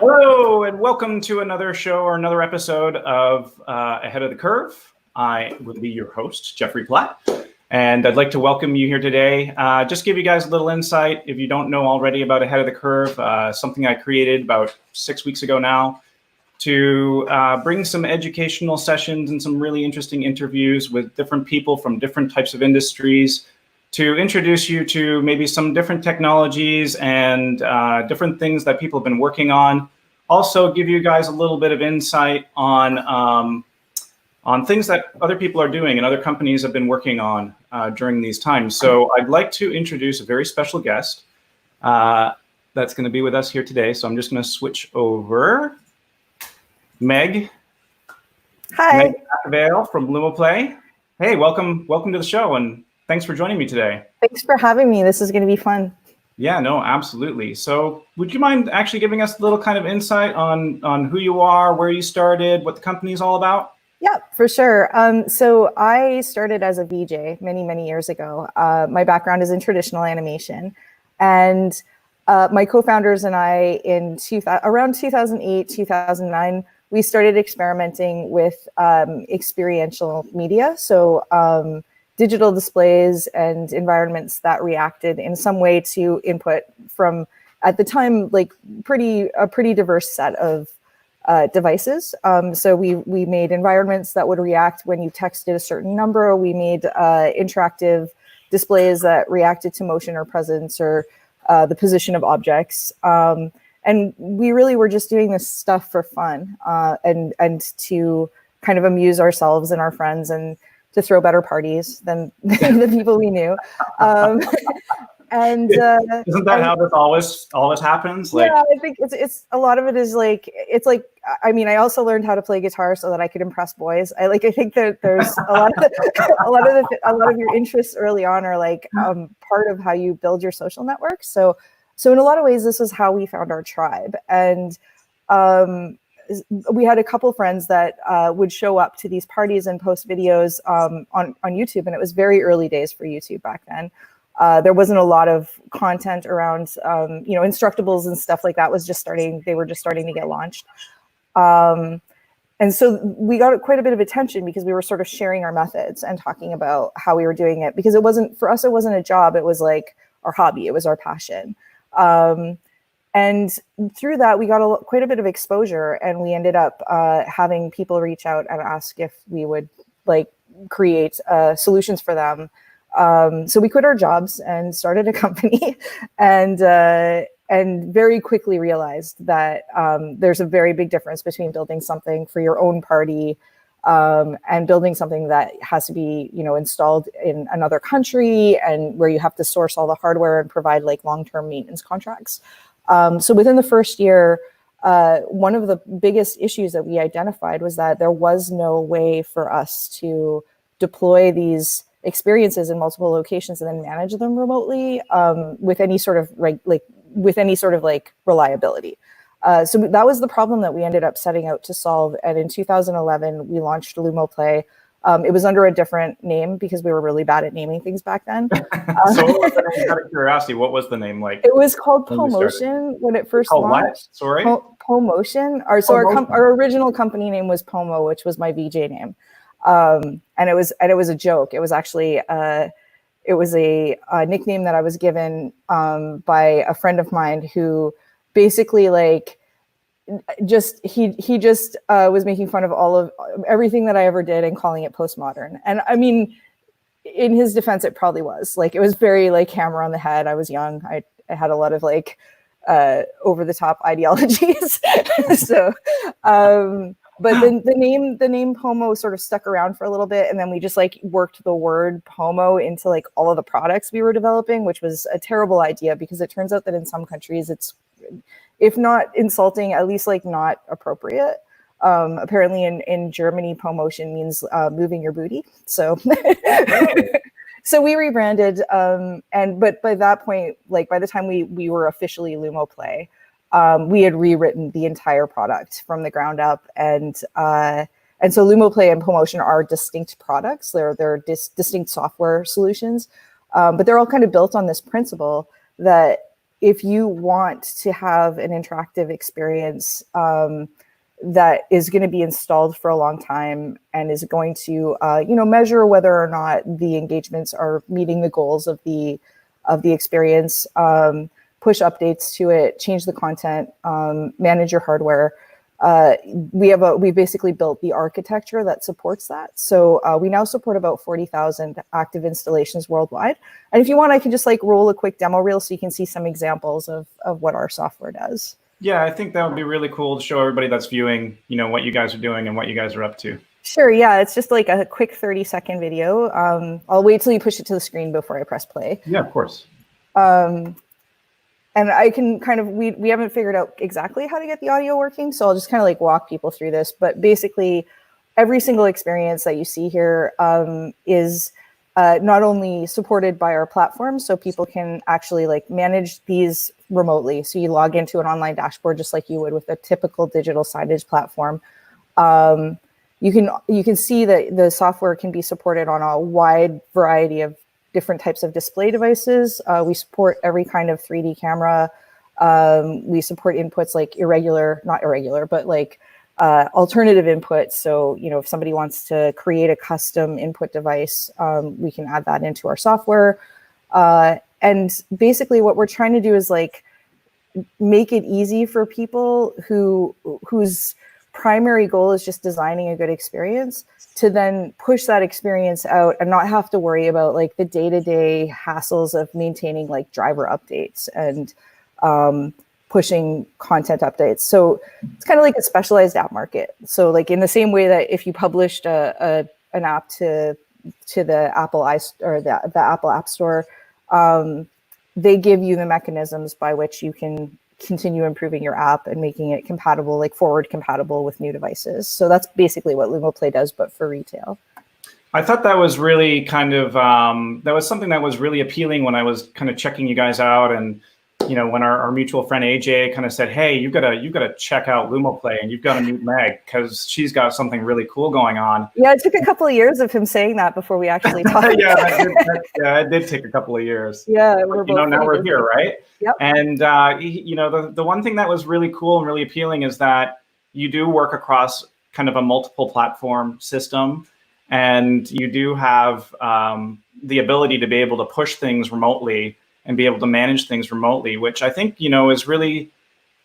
Hello, and welcome to another show or another episode of Ahead of the Curve. I will be your host, Jeffrey Platt, and I'd like to welcome you here today. Just give you guys a little insight, if you don't know already about Ahead of the Curve, something I created about 6 weeks ago now to bring some educational sessions and some really interesting interviews with different people from different types of industries to introduce you to maybe some different technologies and different things that people have been working on. Also give you guys a little bit of insight on things that other people are doing and other companies have been working on during these times. So I'd like to introduce a very special guest that's going to be with us here today. So I'm just going to switch over. Meg. Hi. Meg Athavale from LUMOplay. Hey, welcome to the show, and thanks for joining me today. Thanks for having me. This is going to be fun. Yeah, no, absolutely. So would you mind actually giving us a little kind of insight on who you are, where you started, what the company is all about? Yeah, for sure. So I started as a VJ many years ago. My background is in traditional animation, and my co-founders and I around 2008, 2009, we started experimenting with experiential media. So digital displays and environments that reacted in some way to input from, at the time, like a pretty diverse set of devices. So we made environments that would react when you texted a certain number. We made interactive displays that reacted to motion or presence or the position of objects. And we really were just doing this stuff for fun and to kind of amuse ourselves and our friends and to throw better parties than the people we knew. And isn't that how this always happens? Like, yeah, I think it's a lot of it is like, it's like, I mean, I also learned how to play guitar so that I could impress boys. I think that there's a lot of your interests early on are like part of how you build your social network. So in a lot of ways, this is how we found our tribe. And we had a couple friends that would show up to these parties and post videos on YouTube. And it was very early days for YouTube back then. There wasn't a lot of content around, Instructables and stuff like that they were just starting to get launched. And so we got quite a bit of attention because we were sort of sharing our methods and talking about how we were doing it, because it wasn't a job. It was like our hobby. It was our passion. And through that, we got quite a bit of exposure, and we ended up having people reach out and ask if we would create solutions for them. So we quit our jobs and started a company, and very quickly realized that there's a very big difference between building something for your own party and building something that has to be, installed in another country and where you have to source all the hardware and provide long-term maintenance contracts. So within the first year, one of the biggest issues that we identified was that there was no way for us to deploy these experiences in multiple locations and then manage them remotely with any sort of reliability. So that was the problem that we ended up setting out to solve. And in 2011, we launched LUMOplay. It was under a different name because we were really bad at naming things back then. So out of curiosity, what was the name like? It was called PoMotion when it first launched. What? Sorry? PoMotion. Our original company name was Pomo, which was my VJ name. And it was a joke. It was actually a nickname that I was given by a friend of mine who basically he was making fun of all of everything that I ever did and calling it postmodern. And I mean, in his defense, it probably was it was very hammer on the head. I was young. I had a lot of over the top ideologies. So, but the name Pomo sort of stuck around for a little bit, and then we just worked the word Pomo into all of the products we were developing, which was a terrible idea because it turns out that in some countries it's, if not insulting, at least not appropriate. Apparently in Germany, PoMotion means moving your booty. So so we rebranded, but by that point, by the time we were officially LUMOplay, we had rewritten the entire product from the ground up, and so LUMOplay and PoMotion are distinct products. They're distinct software solutions, but they're all kind of built on this principle that if you want to have an interactive experience that is going to be installed for a long time and is going to, measure whether or not the engagements are meeting the goals of the experience, push updates to it, change the content, manage your hardware. We basically built the architecture that supports that. So we now support about 40,000 active installations worldwide. And if you want, I can just like roll a quick demo reel so you can see some examples of what our software does. Yeah, I think that would be really cool to show everybody that's viewing, what you guys are doing and what you guys are up to. Sure, yeah, it's just like a quick 30-second video. I'll wait till you push it to the screen before I press play. Yeah, of course. And I can kind of, we haven't figured out exactly how to get the audio working, so I'll just kind of like walk people through this. But basically, every single experience that you see here is not only supported by our platform, so people can actually like manage these remotely. So you log into an online dashboard just like you would with a typical digital signage platform. You can see that the software can be supported on a wide variety of different types of display devices. We support every kind of 3D camera. We support inputs like not irregular, but like alternative inputs. So, if somebody wants to create a custom input device, we can add that into our software. And basically what we're trying to do is like make it easy for people whose primary goal is just designing a good experience to then push that experience out and not have to worry about like the day-to-day hassles of maintaining like driver updates and pushing content updates. So it's kind of like a specialized app market. So like in the same way that if you published an app to the Apple the Apple App Store, they give you the mechanisms by which you can continue improving your app and making it compatible, like forward compatible with new devices. So that's basically what LUMOplay does, but for retail. I thought that was really kind of, that was something that was really appealing when I was kind of checking you guys out. And, when our mutual friend AJ kind of said, hey, you gotta check out LUMOplay and you've got to meet Meg because she's got something really cool going on. Yeah, it took a couple of years of him saying that before we actually talked. It did take a couple of years. Yeah, now we're here, right? Yep. And the one thing that was really cool and really appealing is that you do work across kind of a multiple platform system, and you do have the ability to be able to push things remotely and be able to manage things remotely, which I think, is really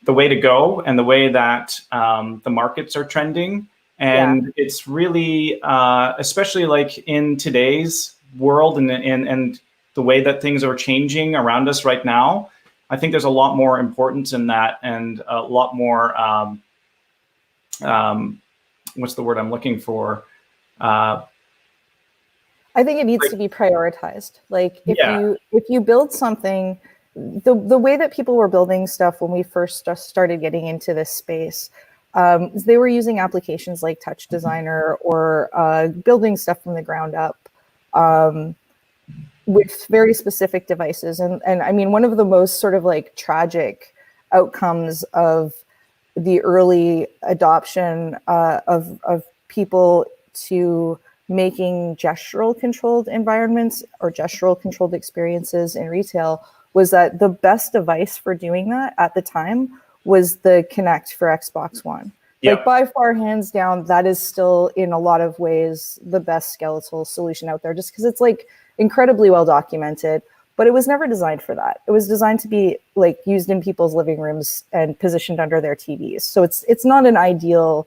the way to go and the way that the markets are trending. And it's really, especially like in today's world and the way that things are changing around us right now, I think there's a lot more importance in that and a lot more, what's the word I'm looking for? I think it needs to be prioritized. Like if you build something, the way that people were building stuff when we first started getting into this space, they were using applications like Touch Designer or building stuff from the ground up with very specific devices. And I mean, one of the most sort of like tragic outcomes of the early adoption of people to making gestural controlled environments or gestural controlled experiences in retail was that the best device for doing that at the time was the Kinect for Xbox One. Yep. Like by far, hands down, that is still in a lot of ways the best skeletal solution out there, just because it's like incredibly well documented, but it was never designed for that. It was designed to be like used in people's living rooms and positioned under their TVs. So it's not an ideal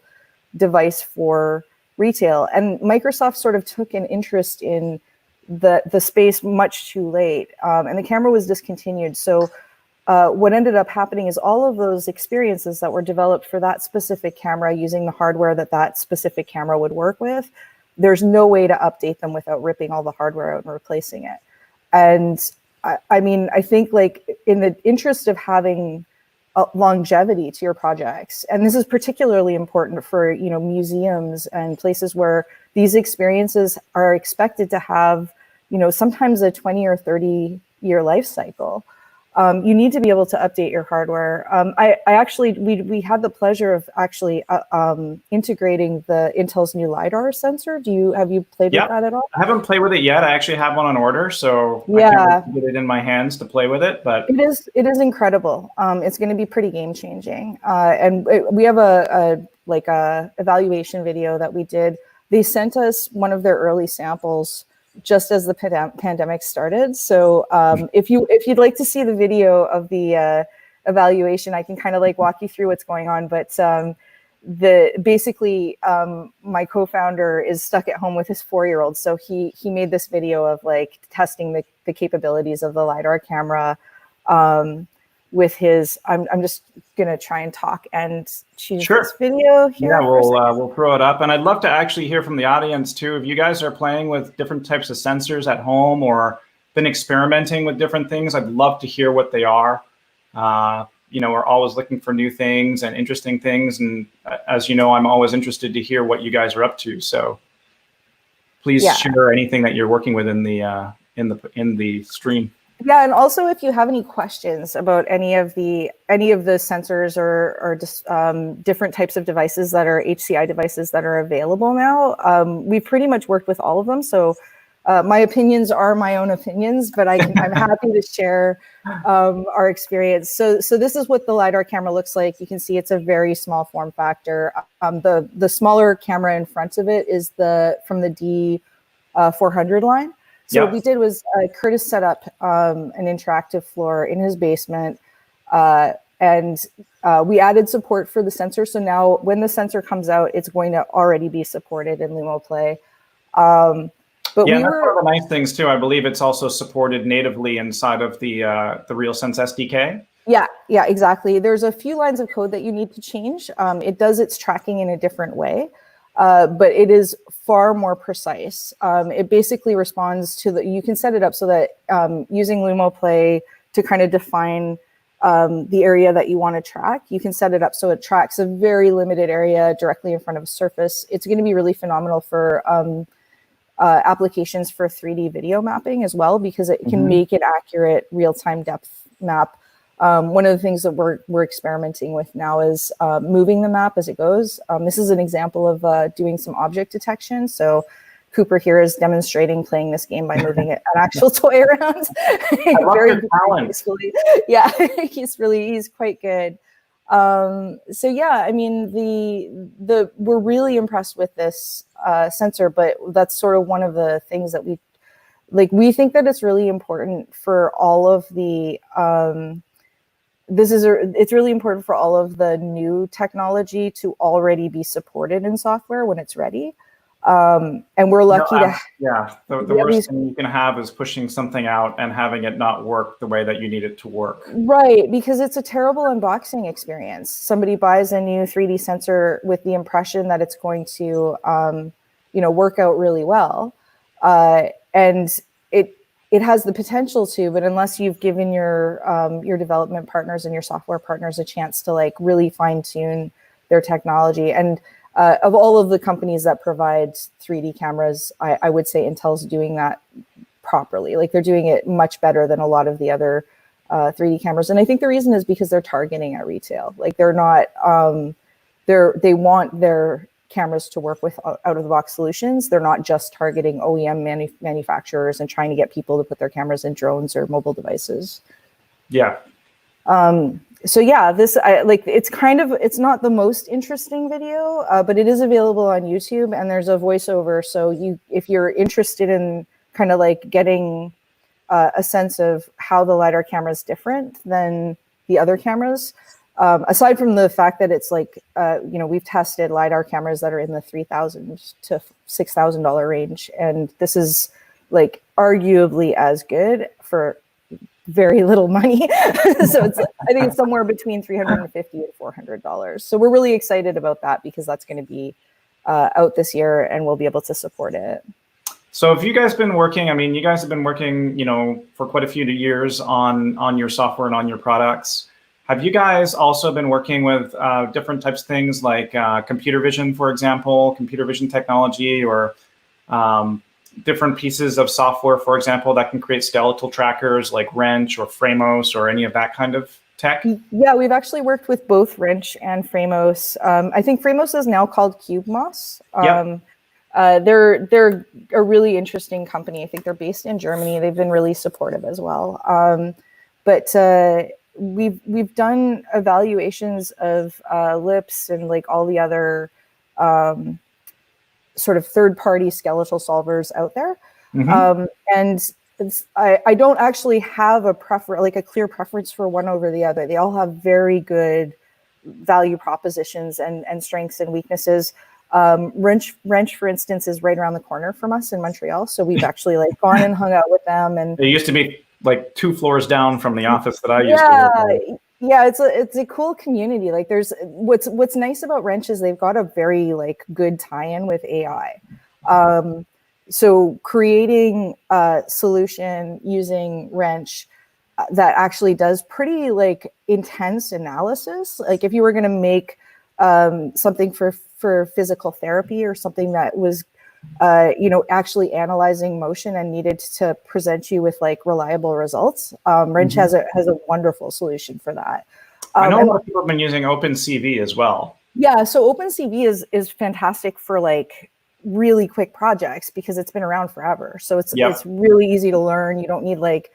device for retail. And Microsoft sort of took an interest in the space much too late, and the camera was discontinued. So what ended up happening is all of those experiences that were developed for that specific camera using the hardware that specific camera would work with, there's no way to update them without ripping all the hardware out and replacing it. And I mean, I think like in the interest of having longevity to your projects, and this is particularly important for museums and places where these experiences are expected to have sometimes a 20 or 30 year life cycle. you need to be able to update your hardware. I actually, we had the pleasure of actually integrating Intel's new Lidar sensor. Have you played with that at all? I haven't played with it yet. I actually have one on order, so yeah. I can't wait to get it in my hands to play with it. But it is incredible. It's going to be pretty game changing. And we have a evaluation video that we did. They sent us one of their early samples just as the pandemic started. So if you'd like to see the video of the evaluation, I can kind of like walk you through what's going on. But basically my co-founder is stuck at home with his 4-year-old. So he made this video of like testing the capabilities of the Lidar camera with his, I'm just gonna try and talk and choose this video here. Yeah, we'll throw it up. And I'd love to actually hear from the audience too. If you guys are playing with different types of sensors at home or been experimenting with different things, I'd love to hear what they are. We're always looking for new things and interesting things. And as you know, I'm always interested to hear what you guys are up to. So please share anything that you're working with in the stream. Yeah, and also if you have any questions about any of the sensors or just different types of devices that are HCI devices that are available now, we've pretty much worked with all of them. So my opinions are my own opinions, but I'm happy to share our experience. So this is what the Lidar camera looks like. You can see it's a very small form factor. The smaller camera in front of it is from the D400 line. So what we did was Curtis set up an interactive floor in his basement, and we added support for the sensor. So now when the sensor comes out, it's going to already be supported in LUMOplay. But that's one of the nice things too. I believe it's also supported natively inside of the RealSense SDK. Yeah, exactly. There's a few lines of code that you need to change. It does its tracking in a different way. But it is far more precise. It basically responds to you can set it up so that using LUMOplay to kind of define the area that you want to track, you can set it up so it tracks a very limited area directly in front of a surface. It's going to be really phenomenal for applications for 3D video mapping as well, because it can make an accurate real-time depth map. One of the things that we're experimenting with now is moving the map as it goes. This is an example of doing some object detection. So Cooper here is demonstrating playing this game by moving an actual toy around. Very talent. Yeah, he's quite good. So yeah, I mean we're really impressed with this sensor, but that's sort of one of the things that we think that it's really important for all of the it's really important for all of the new technology to already be supported in software when it's ready. And we're lucky the worst thing you can have is pushing something out and having it not work the way that you need it to work. Right, because it's a terrible unboxing experience. Somebody buys a new 3D sensor with the impression that it's going to, work out really well, and it has the potential to, but unless you've given your development partners and your software partners a chance to like really fine tune their technology. And of all of the companies that provide 3D cameras, I would say Intel's doing that properly. Like they're doing it much better than a lot of the other 3D cameras. And I think the reason is because they're targeting at retail. Like they're not, they want their cameras to work with out-of-the-box solutions. They're not just targeting OEM manufacturers and trying to get people to put their cameras in drones or mobile devices. Yeah. So yeah, it's not the most interesting video, but it is available on YouTube and there's a voiceover. So if you're interested in kind of like getting a sense of how the Lidar camera is different than the other cameras, aside from the fact that it's like, we've tested Lidar cameras that are in the $3,000 to $6,000 range. And this is like arguably as good for very little money. So I think it's somewhere between $350 and $400. So we're really excited about that because that's going to be out this year and we'll be able to support it. So if you guys been working, you guys have been working, for quite a few years on your software and on your products. Have you guys also been working with different types of things like computer vision, for example, computer vision technology, or different pieces of software, for example, that can create skeletal trackers like Wrench or Framos or any of that kind of tech? Yeah, we've actually worked with both Wrench and Framos. I think Framos is now called CubeMoss. Yep. They're a really interesting company. I think they're based in Germany. They've been really supportive as well. But we've done evaluations of LIPS and like all the other sort of third-party skeletal solvers out there. And I don't actually have a clear preference for one over the other. They all have very good value propositions and strengths and weaknesses. Wrench, for instance, is right around the corner from us in Montreal. So we've actually like gone and hung out with them. And it used to be like 2 floors down from the office that I used to work at. Yeah, it's a cool community. Like there's what's nice about Wrench is they've got a very like good tie-in with AI. So creating a solution using Wrench that actually does pretty like intense analysis. Like if you were going to make something for physical therapy or something that was actually analyzing motion and needed to present you with like reliable results, Wrench has a wonderful solution for that. I know a lot of people have been using OpenCV as well. Yeah, so OpenCV is fantastic for like really quick projects because it's been around forever. So it's really easy to learn. You don't need like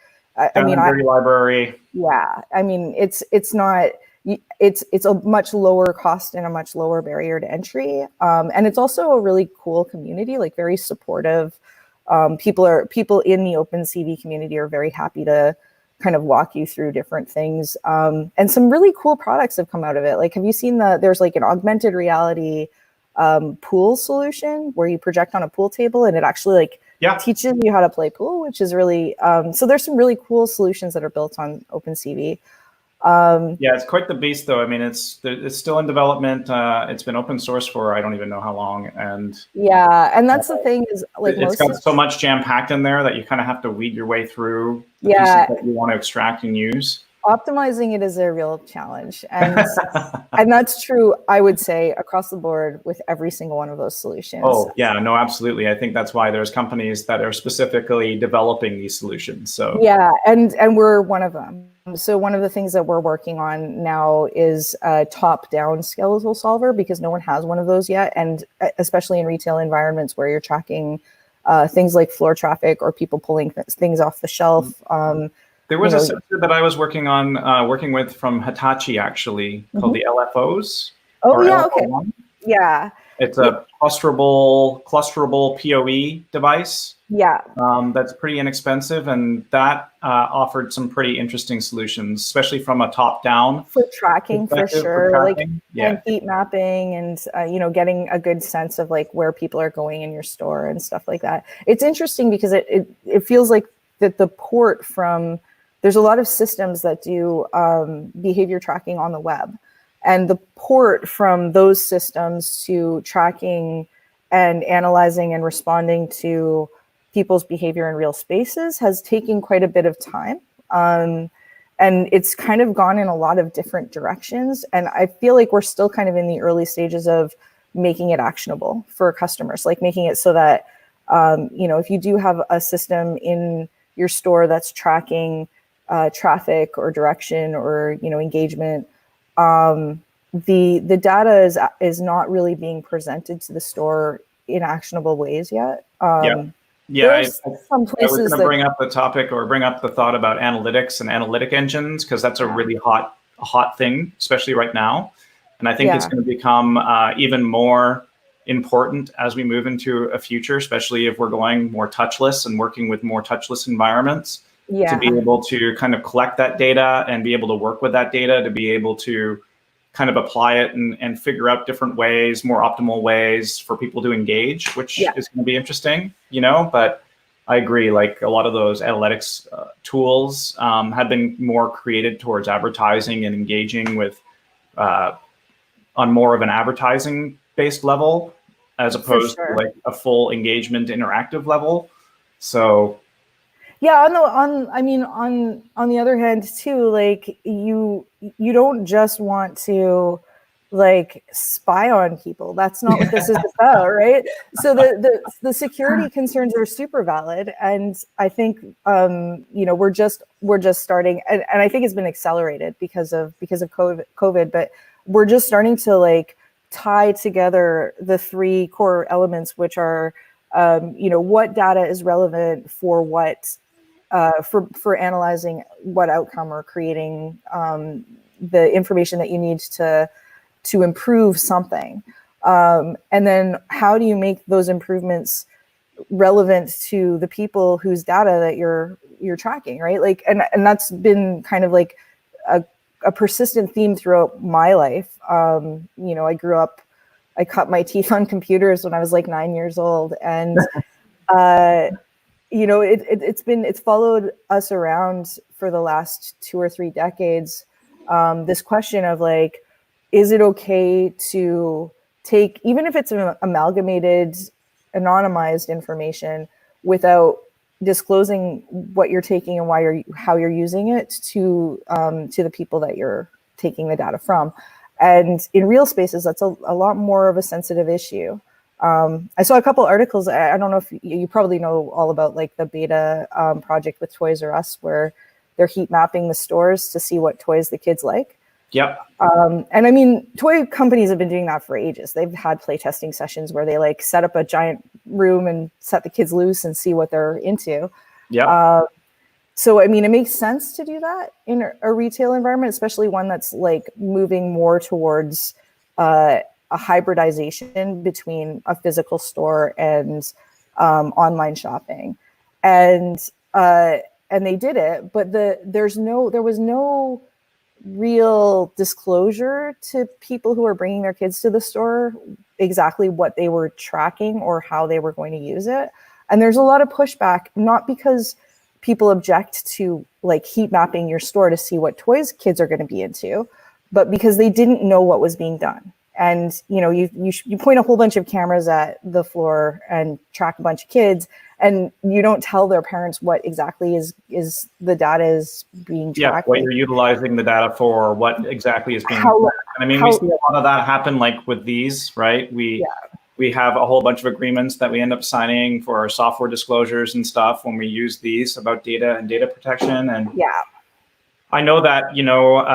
dirty library. Yeah, I mean it's a much lower cost and a much lower barrier to entry, and it's also a really cool community, like very supportive. People in the OpenCV community are very happy to kind of walk you through different things, and some really cool products have come out of it. Like, have you seen there's like an augmented reality pool solution where you project on a pool table and it actually like teaches you how to play pool, which is really so there's some really cool solutions that are built on OpenCV. It's quite the beast, though. I mean, it's still in development. It's been open source for I don't even know how long, and that's the thing is like it's got so much jam packed in there that you kind of have to weed your way through the pieces that you want to extract and use. Optimizing it is a real challenge, and and that's true, I would say, across the board with every single one of those solutions. Oh yeah, no, absolutely. I think that's why there's companies that are specifically developing these solutions. So yeah, and we're one of them. So one of the things that we're working on now is a top-down skeletal solver because no one has one of those yet, and especially in retail environments where you're tracking things like floor traffic or people pulling things off the shelf. There was a sensor that I was working with from Hitachi, actually, called the LFOs. Oh, yeah, okay. Yeah. It's a clusterable PoE device. Yeah. That's pretty inexpensive, and that offered some pretty interesting solutions, especially from a top-down. For tracking, for sure. And heat mapping and, getting a good sense of like where people are going in your store and stuff like that. It's interesting because it feels like that the port from... There's a lot of systems that do behavior tracking on the web, and the port from those systems to tracking and analyzing and responding to people's behavior in real spaces has taken quite a bit of time. And it's kind of gone in a lot of different directions. And I feel like we're still kind of in the early stages of making it actionable for customers, like making it so that, if you do have a system in your store that's tracking traffic or direction or engagement, the data is not really being presented to the store in actionable ways yet. Some places I was going to bring up the topic or bring up the thought about analytics and analytic engines because that's a really hot thing, especially right now, and I think it's going to become even more important as we move into a future, especially if we're going more touchless and working with more touchless environments. To be able to kind of collect that data and be able to work with that data, to be able to kind of apply it and figure out different ways, more optimal ways for people to engage, which is going to be interesting, but I agree, like a lot of those analytics tools have been more created towards advertising and engaging with on more of an advertising based level, as opposed to like a full engagement interactive level. So yeah, on the other hand too, like you don't just want to like spy on people. That's not what this is about, right? So the security concerns are super valid, and I think we're just starting, and I think it's been accelerated because of COVID, but we're just starting to like tie together the three core elements, which are what data is relevant for what for analyzing what outcome or creating the information that you need to improve something. And then how do you make those improvements relevant to the people whose data that you're tracking, right? Like, and that's been kind of like a persistent theme throughout my life. I grew up, I cut my teeth on computers when I was like 9 years old. And, it's followed us around for the last 2 or 3 decades. This question of like, is it okay to take, even if it's an amalgamated, anonymized information, without disclosing what you're taking and how you're using it to the people that you're taking the data from? And in real spaces, that's a lot more of a sensitive issue. I saw a couple articles. I don't know if you probably know all about like the beta project with Toys R Us, where they're heat mapping the stores to see what toys the kids like. Yep. And I mean, toy companies have been doing that for ages. They've had play testing sessions where they like set up a giant room and set the kids loose and see what they're into. Yeah. So, I mean, it makes sense to do that in a retail environment, especially one that's like moving more towards a hybridization between a physical store and online shopping. And they did it, but there was no real disclosure to people who are bringing their kids to the store exactly what they were tracking or how they were going to use it. And there's a lot of pushback, not because people object to like heat mapping your store to see what toys kids are going to be into, but because they didn't know what was being done. And you point a whole bunch of cameras at the floor and track a bunch of kids, and you don't tell their parents what exactly is the data is being tracked. Yeah, what you're utilizing the data for, what exactly is being tracked. And I mean, we see a lot of that happen like with these, right? We have a whole bunch of agreements that we end up signing for our software disclosures and stuff when we use these about data and data protection. And I know that,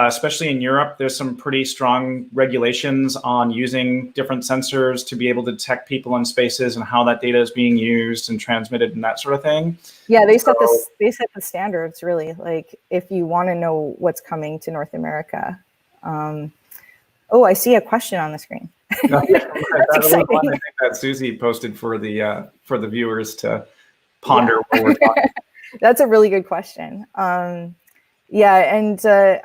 especially in Europe, there's some pretty strong regulations on using different sensors to be able to detect people in spaces and how that data is being used and transmitted and that sort of thing. Yeah, they set the standards, really. Like, if you want to know what's coming to North America. I see a question on the screen. That's exciting. I think that Susie posted for the viewers to ponder what we're talking. That's a really good question. I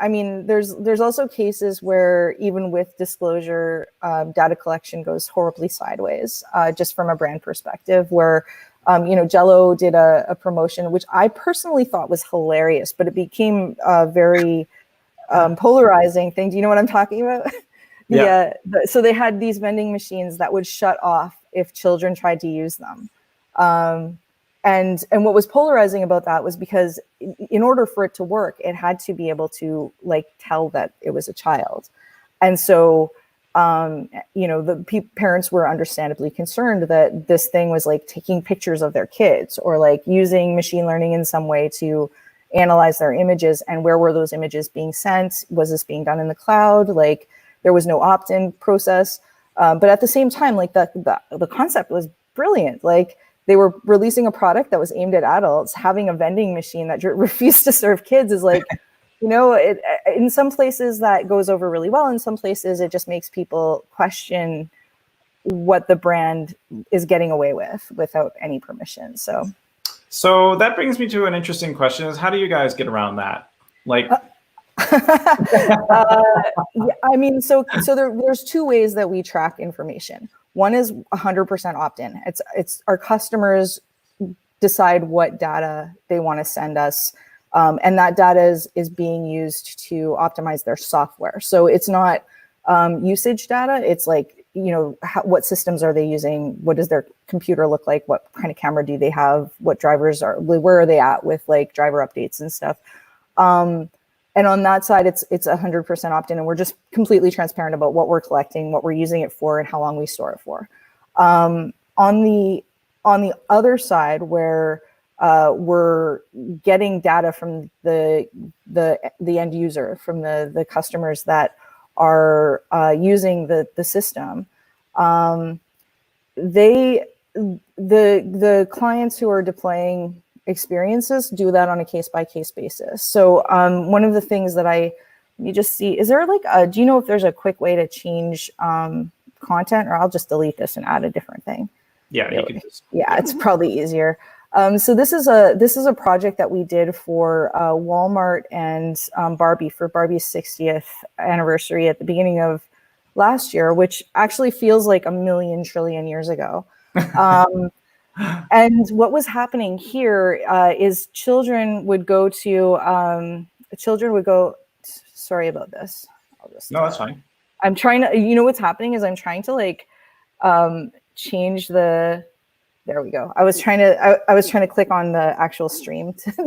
mean, there's also cases where even with disclosure, data collection goes horribly sideways, just from a brand perspective, where, Jello did a promotion, which I personally thought was hilarious, but it became a very polarizing thing. Do you know what I'm talking about? So they had these vending machines that would shut off if children tried to use them. And what was polarizing about that was because in order for it to work, it had to be able to like tell that it was a child. And so, the parents were understandably concerned that this thing was like taking pictures of their kids or like using machine learning in some way to analyze their images. And where were those images being sent? Was this being done in the cloud? Like, there was no opt-in process. But at the same time, like the concept was brilliant. Like, they were releasing a product that was aimed at adults. Having a vending machine that refused to serve kids is like, in some places that goes over really well. In some places, it just makes people question what the brand is getting away with without any permission. So that brings me to an interesting question: is how do you guys get around that? Like, I mean, so there's two ways that we track information. One is 100% opt-in. It's our customers decide what data they want to send us, and that data is being used to optimize their software. So it's not usage data. It's like, what systems are they using? What does their computer look like? What kind of camera do they have? What drivers where are they at with like driver updates and stuff? And on that side, it's 100% opt-in, and we're just completely transparent about what we're collecting, what we're using it for, and how long we store it for. On the other side, where we're getting data from the end user, from the customers that are using the system, the clients who are deploying experiences do that on a case-by-case basis. So one of the things that you just see, is there like do you know if there's a quick way to change content, or I'll just delete this and add a different thing? Yeah, you can just, yeah, it's probably easier. So this is a project that we did for Walmart and Barbie, for Barbie's 60th anniversary at the beginning of last year, which actually feels like a million trillion years ago. And what was happening here is children would go, sorry about this. No, that's fine. I'm trying to, what's happening is I'm trying to like change the, there we go. I was trying to click on the actual stream to pause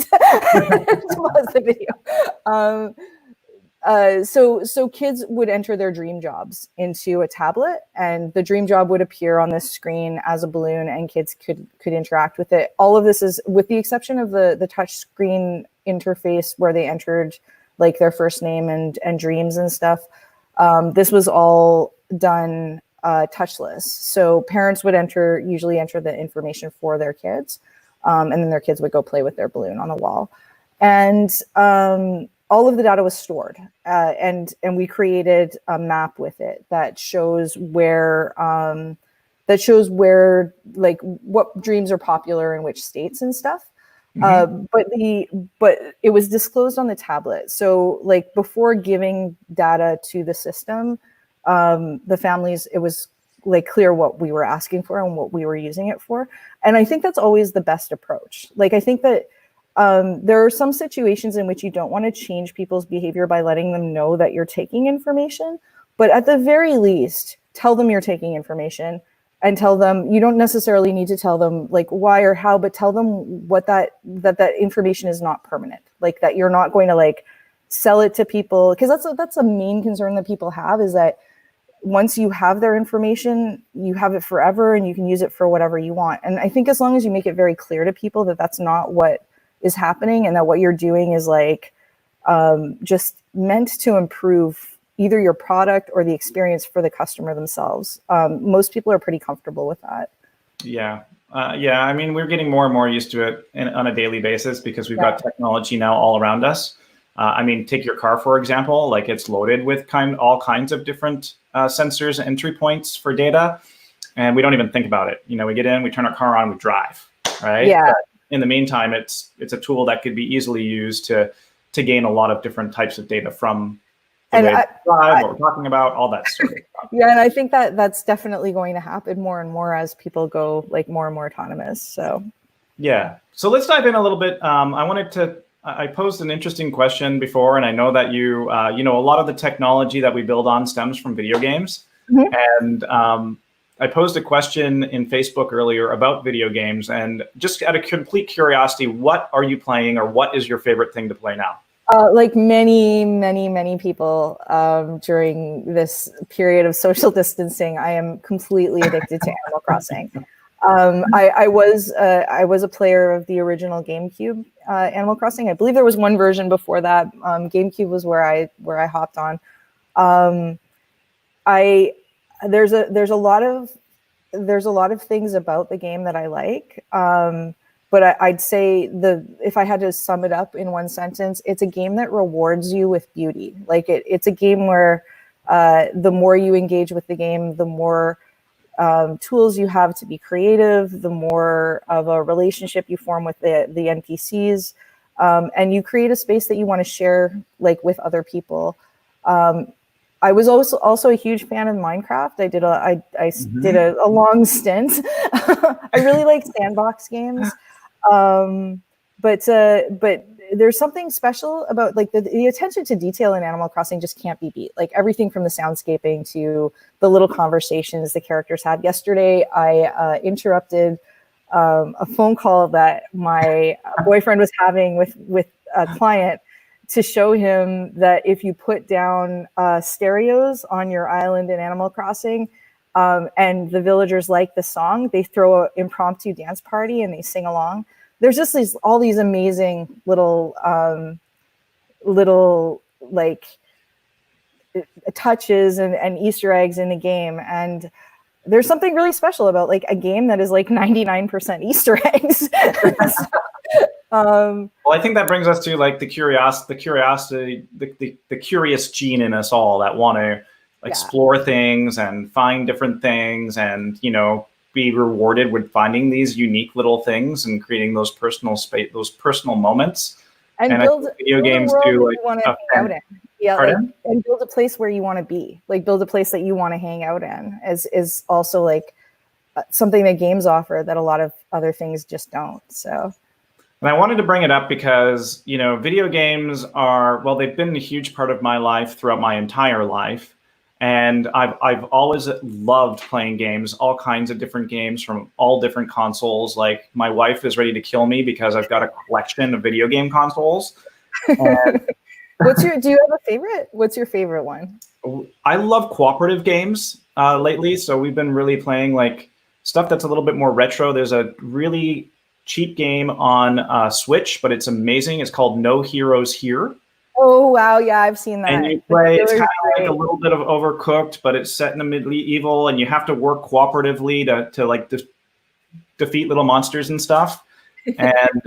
the video. So kids would enter their dream jobs into a tablet, and the dream job would appear on this screen as a balloon, and kids could interact with it. All of this is, with the exception of the touch screen interface where they entered like their first name and dreams and stuff. This was all done touchless. So parents would usually enter the information for their kids, and then their kids would go play with their balloon on the wall. And all of the data was stored, and we created a map with it that shows where like what dreams are popular in which states and stuff. Mm-hmm. But it was disclosed on the tablet. So like before giving data to the system, the families, it was like clear what we were asking for and what we were using it for. And I think that's always the best approach. Like, I think that there are some situations in which you don't want to change people's behavior by letting them know that you're taking information, but at the very least, tell them you're taking information, and tell them, you don't necessarily need to tell them like why or how, but tell them what that information is not permanent, like that you're not going to like sell it to people, because that's a main concern that people have, is that once you have their information, you have it forever and you can use it for whatever you want. And I think as long as you make it very clear to people that that's not what is happening, and that what you're doing is like just meant to improve either your product or the experience for the customer themselves, most people are pretty comfortable with that. Yeah. I mean, we're getting more and more used to it on a daily basis, because we've got technology now all around us. I mean, take your car, for example, like it's loaded with all kinds of different sensors and entry points for data, and we don't even think about it. We get in, we turn our car on, we drive, right? Yeah. But in the meantime, it's a tool that could be easily used to gain a lot of different types of data from the way we drive, what we're talking about, all that sort of stuff. Yeah, and I think that that's definitely going to happen more and more as people go like more and more autonomous. So yeah, so let's dive in a little bit. I posed an interesting question before, and I know that you a lot of the technology that we build on stems from video games. Mm-hmm. And I posed a question in Facebook earlier about video games, and just out of complete curiosity, what are you playing, or what is your favorite thing to play now? Like many people during this period of social distancing, I am completely addicted to Animal Crossing. I was a player of the original GameCube Animal Crossing. I believe there was one version before that. GameCube was where I hopped on. There's a lot of things about the game that I like. But I'd say if I had to sum it up in one sentence, it's a game that rewards you with beauty. Like it's a game where the more you engage with the game, the more tools you have to be creative, the more of a relationship you form with the NPCs, and you create a space that you want to share like with other people. I was also a huge fan of Minecraft. I did a long stint. I really like sandbox games. But there's something special about like the attention to detail in Animal Crossing just can't be beat. Like everything from the soundscaping to the little conversations the characters had. Yesterday, I interrupted a phone call that my boyfriend was having with a client to show him that if you put down stereos on your island in Animal Crossing, and the villagers like the song, they throw an impromptu dance party and they sing along. There's just all these amazing little like touches and Easter eggs in the game. And there's something really special about like a game that is like 99% Easter eggs. Well, I think that brings us to like the curiosity, the curious gene in us all that want to explore things and find different things, and be rewarded with finding these unique little things and creating those personal moments. And build video games do like and build a place where you want to be, like build a place that you want to hang out in is also like something that games offer that a lot of other things just don't. So, and I wanted to bring it up because video games they've been a huge part of my life throughout my entire life. And I've always loved playing games, all kinds of different games from all different consoles. Like my wife is ready to kill me because I've got a collection of video game consoles. And do you have a favorite? What's your favorite one? I love cooperative games lately. So we've been really playing like stuff that's a little bit more retro. There's a really cheap game on Switch, but it's amazing. It's called No Heroes Here. Oh, wow. Yeah, I've seen that. And you play, it's kind of like a little bit of Overcooked, but it's set in the medieval, and you have to work cooperatively to like defeat little monsters and stuff. And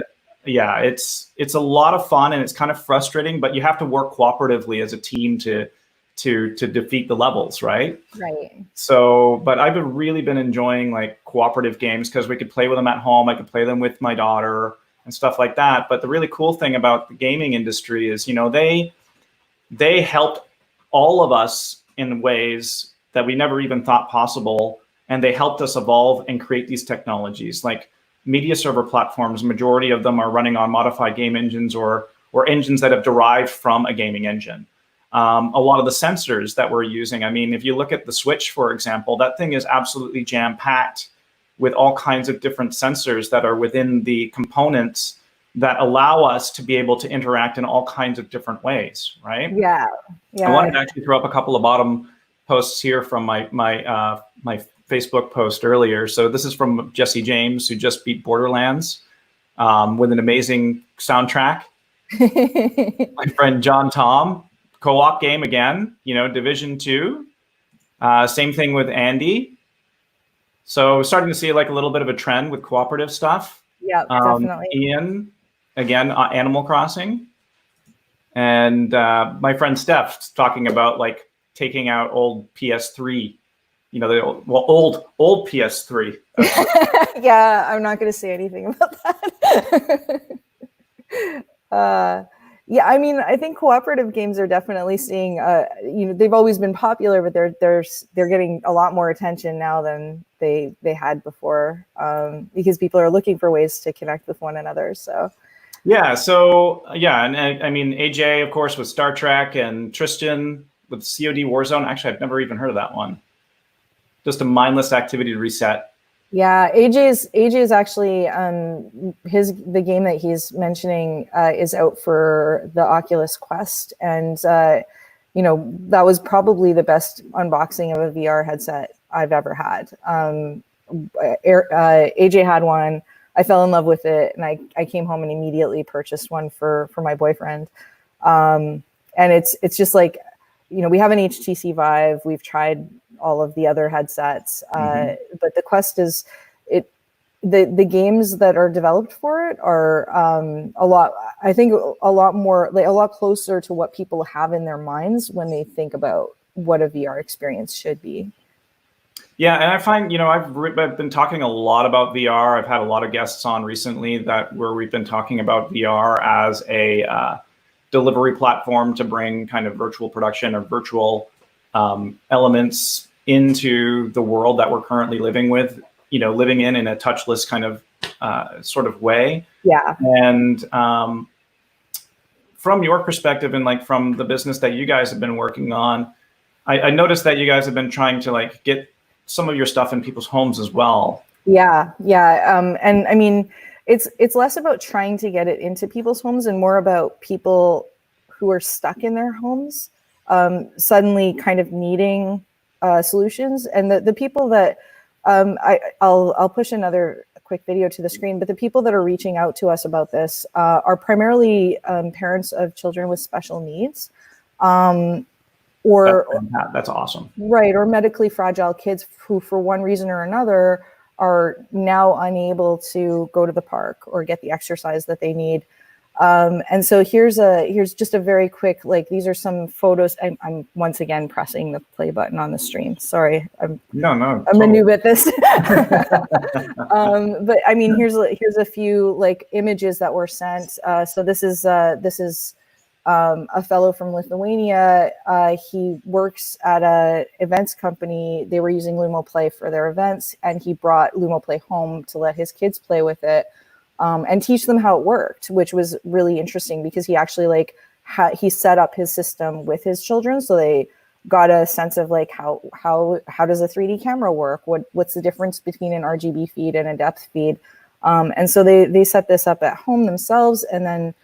yeah, it's a lot of fun, and it's kind of frustrating, but you have to work cooperatively as a team to defeat the levels, right? Right. So, but I've really been enjoying like cooperative games because we could play with them at home. I could play them with my daughter and stuff like that. But the really cool thing about the gaming industry is, they helped all of us in ways that we never even thought possible. And they helped us evolve and create these technologies. Like media server platforms, majority of them are running on modified game engines or engines that have derived from a gaming engine. A lot of the sensors that we're using, I mean, if you look at the Switch, for example, that thing is absolutely jam-packed with all kinds of different sensors that are within the components that allow us to be able to interact in all kinds of different ways, right? Yeah. I wanted to actually throw up a couple of bottom posts here from my Facebook post earlier. So this is from Jesse James, who just beat Borderlands with an amazing soundtrack. My friend John Tom, co-op game again, Division 2. Same thing with Andy. So starting to see like a little bit of a trend with cooperative stuff. Yeah, definitely. Ian, again, Animal Crossing. And my friend Steph's talking about like taking out old PS3, the old PS3. Yeah, I'm not going to say anything about that. Yeah, I mean, I think cooperative games are definitely seeing, they've always been popular, but they're getting a lot more attention now than they had before, because people are looking for ways to connect with one another. So, yeah. So yeah, and I mean, AJ, of course, with Star Trek, and Tristan with COD Warzone. Actually, I've never even heard of that one. Just a mindless activity to reset. Yeah, AJ's actually the game that he's mentioning is out for the Oculus Quest, and that was probably the best unboxing of a VR headset I've ever had. AJ had one. I fell in love with it, and I came home and immediately purchased one for my boyfriend. And it's just like, we have an HTC Vive. We've tried all of the other headsets, but the Quest is the games that are developed for it are a lot more, like a lot closer to what people have in their minds when they think about what a VR experience should be. Yeah, and I find, I've been talking a lot about VR. I've had a lot of guests on recently where we've been talking about VR as a delivery platform to bring kind of virtual production or virtual elements into the world that we're currently living in a touchless kind of sort of way. Yeah. And from your perspective and like from the business that you guys have been working on, I noticed that you guys have been trying to like get some of your stuff in people's homes as well. Yeah. And I mean, it's less about trying to get it into people's homes and more about people who are stuck in their homes, suddenly kind of needing solutions. And the people that I'll push another quick video to the screen, but the people that are reaching out to us about this are primarily parents of children with special needs. That's awesome. Right, or medically fragile kids who, for one reason or another, are now unable to go to the park or get the exercise that they need. And so here's just a very quick, like, these are some photos. I'm once again pressing the play button on the stream. Sorry, I'm totally. a noob at this. But I mean, here's a few like images that were sent. So this is a fellow from Lithuania. He works at a events company. They were using LUMOplay for their events, and he brought LUMOplay home to let his kids play with it and teach them how it worked, which was really interesting because he actually he set up his system with his children, so they got a sense of like how does a 3D camera work? What's the difference between an RGB feed and a depth feed? And so they set this up at home themselves, and then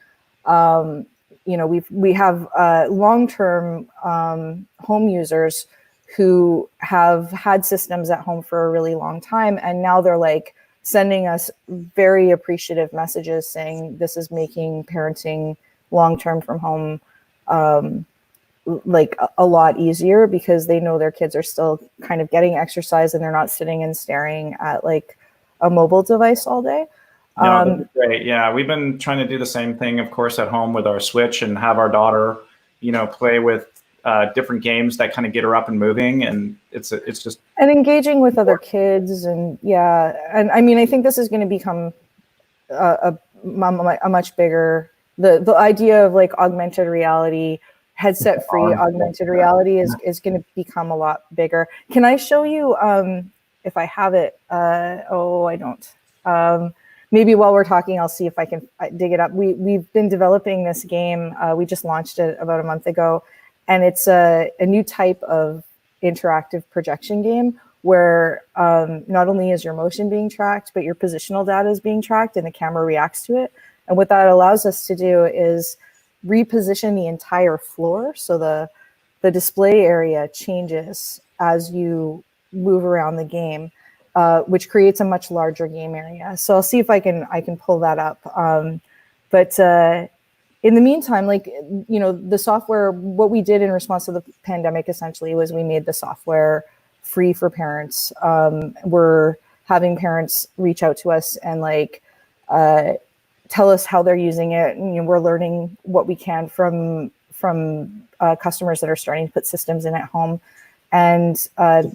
we have long-term home users who have had systems at home for a really long time, and now they're like sending us very appreciative messages saying this is making parenting long-term from home like a lot easier because they know their kids are still kind of getting exercise and they're not sitting and staring at like a mobile device all day. No, that's great. Yeah, we've been trying to do the same thing, of course, at home with our Switch and have our daughter, play with different games that kind of get her up and moving, and it's just and engaging with other kids, and and I mean, I think this is going to become a much bigger the idea of like augmented reality, headset free augmented reality is going to become a lot bigger. Can I show you if I have it? I don't. Maybe while we're talking, I'll see if I can dig it up. We've been developing this game. We just launched it about a month ago, and it's a new type of interactive projection game where not only is your motion being tracked, but your positional data is being tracked, and the camera reacts to it. And what that allows us to do is reposition the entire floor, so the display area changes as you move around the game. Which creates a much larger game area. So I'll see if I can pull that up. But in the meantime, the software, what we did in response to the pandemic essentially was we made the software free for parents. We're having parents reach out to us and tell us how they're using it. And, we're learning what we can from customers that are starting to put systems in at home. And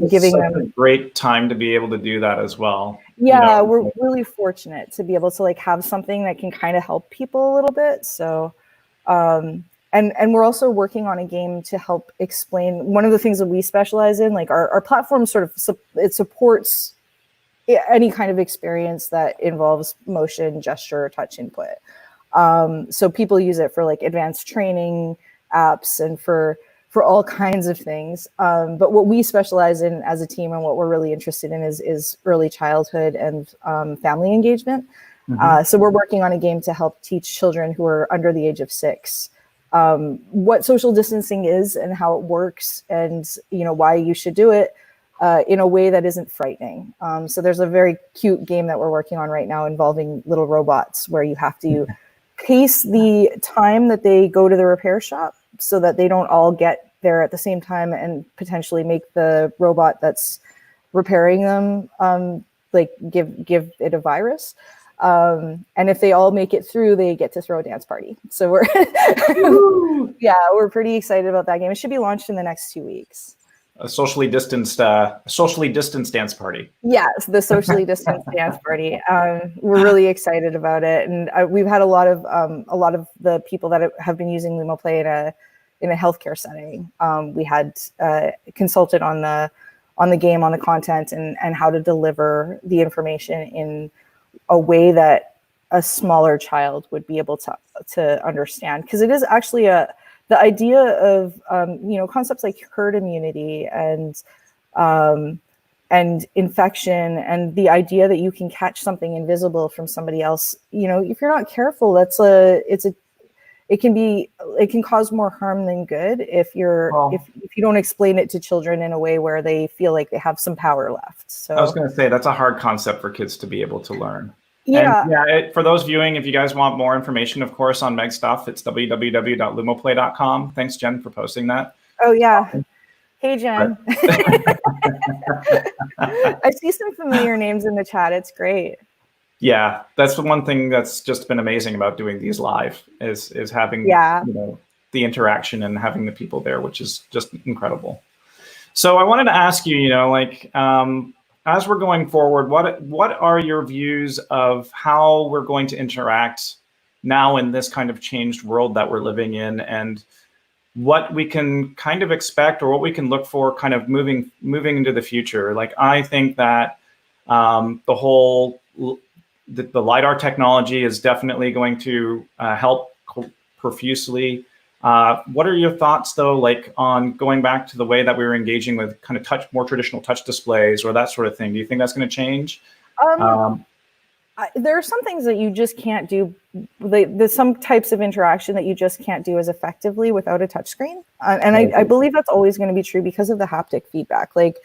giving them a great time to be able to do that as well. Yeah, we're really fortunate to be able to have something that can kind of help people a little bit. So, and we're also working on a game to help explain one of the things that we specialize in. Like our platform it supports any kind of experience that involves motion, gesture, touch input. So people use it for advanced training apps and for all kinds of things. But what we specialize in as a team and what we're really interested in is early childhood and family engagement. Mm-hmm. So we're working on a game to help teach children who are under the age of 6 what social distancing is and how it works, and why you should do it in a way that isn't frightening. So there's a very cute game that we're working on right now involving little robots where you have to pace the time that they go to the repair shop so that they don't all get there at the same time and potentially make the robot that's repairing them give it a virus. And if they all make it through, they get to throw a dance party. So we're pretty excited about that game. It should be launched in the next 2 weeks. A socially distanced dance party. Yes, the socially distanced dance party. We're really excited about it, and we've had a lot of the people that have been using LUMOplay in a healthcare setting. We had consulted on the game, on the content, and how to deliver the information in a way that a smaller child would be able to understand, because it is actually the idea of concepts like herd immunity and infection, and the idea that you can catch something invisible from somebody else. If you're not careful, it can cause more harm than good if you don't explain it to children in a way where they feel like they have some power left. So I was going to say that's a hard concept for kids to be able to learn. Yeah. And for those viewing, if you guys want more information, of course, on Meg's stuff, it's www.lumoplay.com. Thanks, Jen, for posting that. Oh, yeah. Hey, Jen. I see some familiar names in the chat. It's great. Yeah, that's the one thing that's just been amazing about doing these live is having the interaction and having the people there, which is just incredible. So I wanted to ask you, as we're going forward, what are your views of how we're going to interact now in this kind of changed world that we're living in, and what we can kind of expect or what we can look for kind of moving into the future? Like, I think that the LiDAR technology is definitely going to help profusely. What are your thoughts, though, like on going back to the way that we were engaging with kind of more traditional touch displays or that sort of thing? Do you think that's going to change? There are some things that you just can't do. There's some types of interaction that you just can't do as effectively without a touchscreen. I believe that's always going to be true because of the haptic feedback. Like,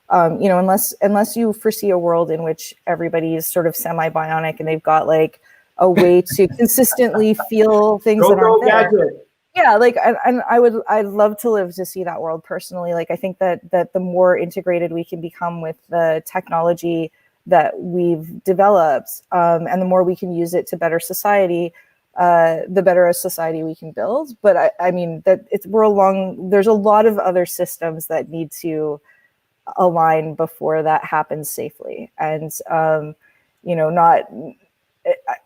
unless you foresee a world in which everybody is sort of semi-bionic and they've got like a way to consistently feel things that aren't there. Gadget. Yeah, like, and I'd love to live to see that world personally. Like, I think that the more integrated we can become with the technology that we've developed, and the more we can use it to better society, the better a society we can build. But I mean that there's a lot of other systems that need to align before that happens safely. And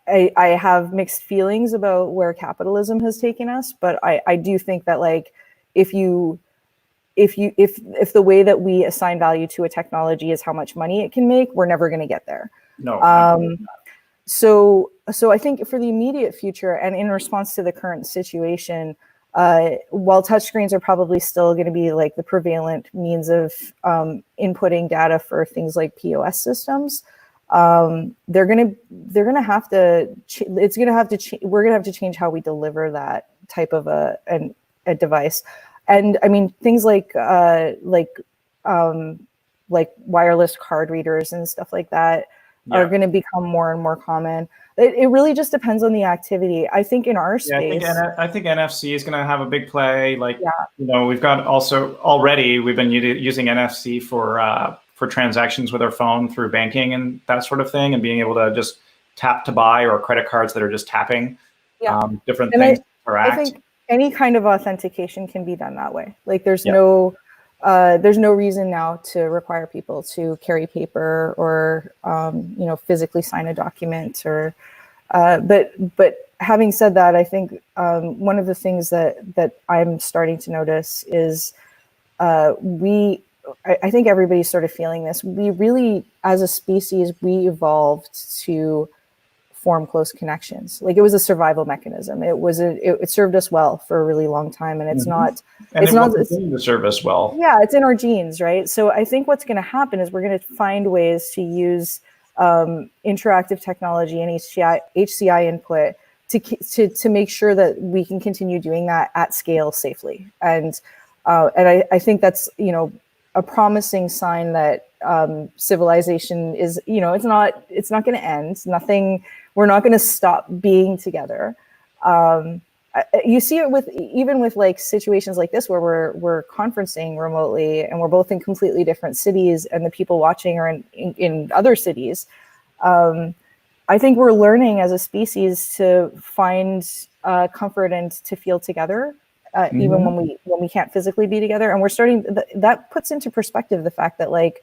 I have mixed feelings about where capitalism has taken us, but I do think that, like, if the way that we assign value to a technology is how much money it can make, we're never going to get there. No. So I think for the immediate future and in response to the current situation, while touchscreens are probably still going to be like the prevalent means of inputting data for things like POS systems, we're going to have to change how we deliver that type of a device. And I mean, things like wireless card readers and stuff like that are going to become more and more common. It really just depends on the activity. I think in our space, I think NFC is going to have a big play. Like, we've got we've been using NFC for transactions with our phone through banking and that sort of thing, and being able to just tap to buy, or credit cards that are just tapping different things to interact. I think any kind of authentication can be done that way. Like, there's no reason now to require people to carry paper or physically sign a document. Or but having said that, I think one of the things that I'm starting to notice is I think everybody's sort of feeling this. We really, as a species, we evolved to form close connections. Like, it was a survival mechanism. It served us well for a really long time, and it's not continue to serve us well. Yeah, it's in our genes, right? So I think what's going to happen is we're going to find ways to use interactive technology and HCI input to make sure that we can continue doing that at scale safely. And I think that's a promising sign that civilization is, it's not going to end. We're not going to stop being together. You see it even with like situations like this, where we're conferencing remotely and we're both in completely different cities, and the people watching are in other cities. I think we're learning as a species to find comfort and to feel together. Even when we can't physically be together, and we're starting, that puts into perspective the fact that, like,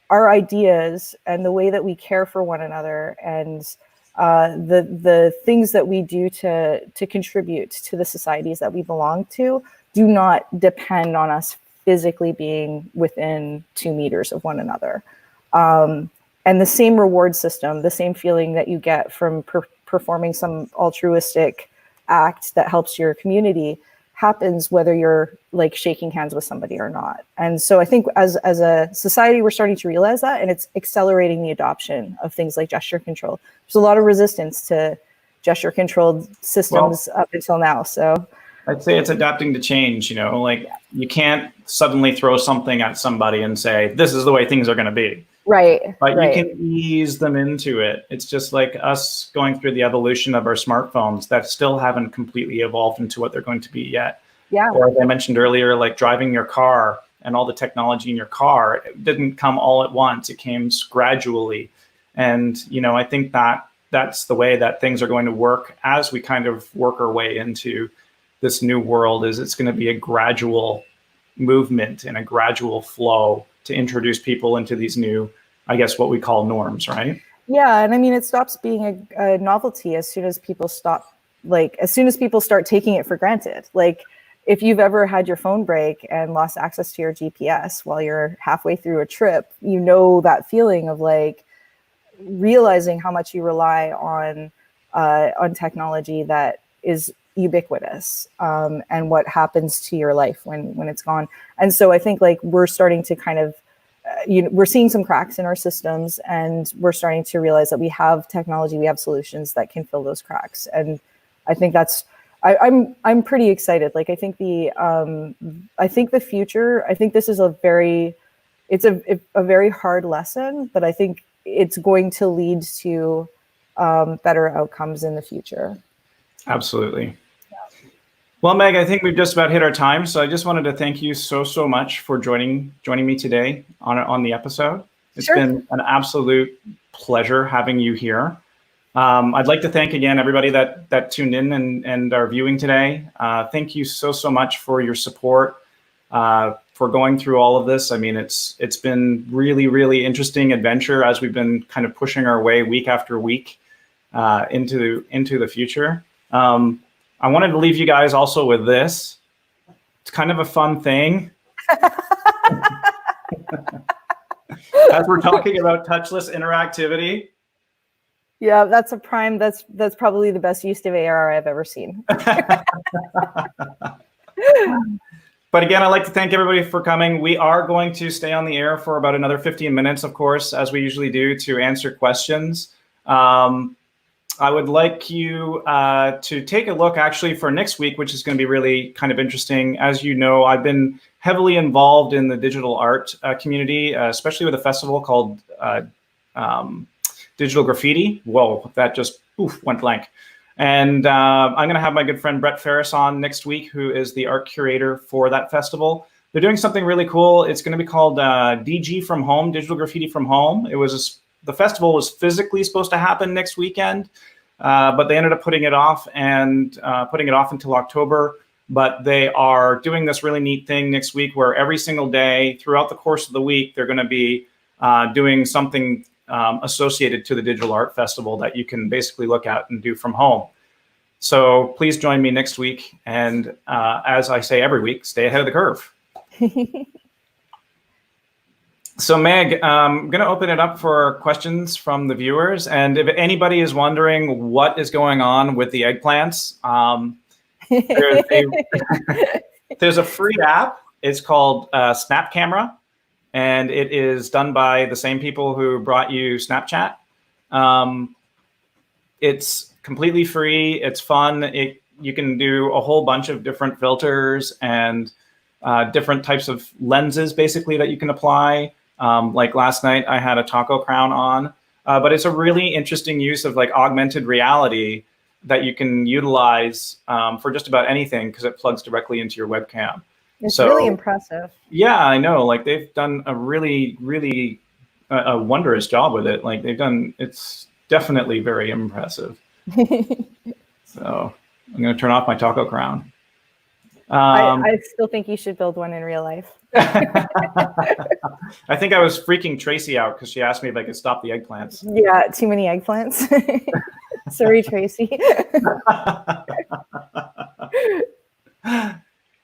our ideas and the way that we care for one another, and the things that we do to contribute to the societies that we belong to, do not depend on us physically being within 2 meters of one another. And the same reward system, the same feeling that you get from performing some altruistic act that helps your community, happens whether you're like shaking hands with somebody or not. And so I think as a society, we're starting to realize that, and it's accelerating the adoption of things like gesture control. There's a lot of resistance to gesture controlled systems up until now. So I'd say it's adapting to change, like you can't suddenly throw something at somebody and say, this is the way things are going to be. Right. But right. you can ease them into it. It's just like us going through the evolution of our smartphones that still haven't completely evolved into what they're going to be yet. Yeah. Or as I mentioned earlier, like driving your car and all the technology in your car, it didn't come all at once. It came gradually. And, I think that's the way that things are going to work as we kind of work our way into this new world. Is it's going to be a gradual movement and a gradual flow to introduce people into these new, I guess, what we call norms, right? Yeah, and I mean, it stops being a novelty as soon as people start taking it for granted. Like, if you've ever had your phone break and lost access to your GPS while you're halfway through a trip, that feeling of like realizing how much you rely on technology that is ubiquitous, and what happens to your life when it's gone. And so I think like we're starting to kind of, we're seeing some cracks in our systems, and we're starting to realize that we have technology, we have solutions that can fill those cracks. And I think I'm pretty excited. Like, I think the future, I think this is a very hard lesson, but I think it's going to lead to better outcomes in the future. Absolutely. Well, Meg, I think we've just about hit our time. So I just wanted to thank you so much for joining me today on the episode. It's been an absolute pleasure having you here. I'd like to thank again everybody that tuned in and are viewing today. Thank you so much for your support, for going through all of this. I mean, it's been really interesting adventure as we've been kind of pushing our way week after week into the future. I wanted to leave you guys also with this. It's kind of a fun thing. As we're talking about touchless interactivity. Yeah, that's probably the best use of AR I've ever seen. But again, I'd like to thank everybody for coming. We are going to stay on the air for about another 15 minutes, of course, as we usually do, to answer questions. I would like you to take a look actually for next week, which is going to be really kind of interesting. As you know, I've been heavily involved in the digital art community, especially with a festival called Digital Graffiti. Whoa, that just went blank. And I'm going to have my good friend Brett Ferris on next week, who is the art curator for that festival. They're doing something really cool. It's going to be called DG from Home, Digital Graffiti from Home. The festival was physically supposed to happen next weekend, but they ended up putting it off until October. But they are doing this really neat thing next week where every single day throughout the course of the week, they're going to be doing something associated to the Digital Art Festival that you can basically look at and do from home. So please join me next week. And as I say every week, stay ahead of the curve. So Meg, I'm going to open it up for questions from the viewers. And if anybody is wondering what is going on with the eggplants, there's a free app. It's called Snap Camera, and it is done by the same people who brought you Snapchat. It's completely free. It's fun. You can do a whole bunch of different filters and different types of lenses, basically, that you can apply. Like last night, I had a taco crown on, but it's a really interesting use of like augmented reality that you can utilize for just about anything because it plugs directly into your webcam. It's really impressive. Yeah, I know. Like they've done a really a wondrous job with it. Like it's definitely very impressive. So I'm going to turn off my taco crown. I still think you should build one in real life. I think I was freaking Tracy out because she asked me if I could stop the eggplants. Yeah, too many eggplants. Sorry, Tracy.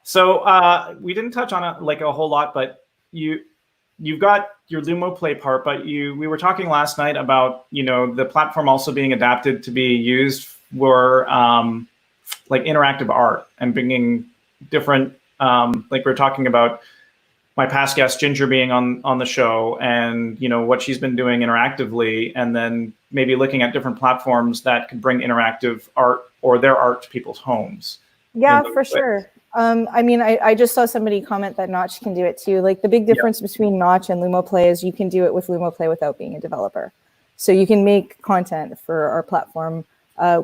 So we didn't touch on it like a whole lot, but you've got your LUMOplay part, but we were talking last night about the platform also being adapted to be used for like interactive art and bringing different like we're talking about my past guest Ginger being on the show, and what she's been doing interactively, and then maybe looking at different platforms that could bring interactive art or their art to people's homes. Yeah, for sure. I mean, I just saw somebody comment that Notch can do it too. Like the big difference between Notch and LUMOplay is you can do it with LUMOplay without being a developer. So you can make content for our platform.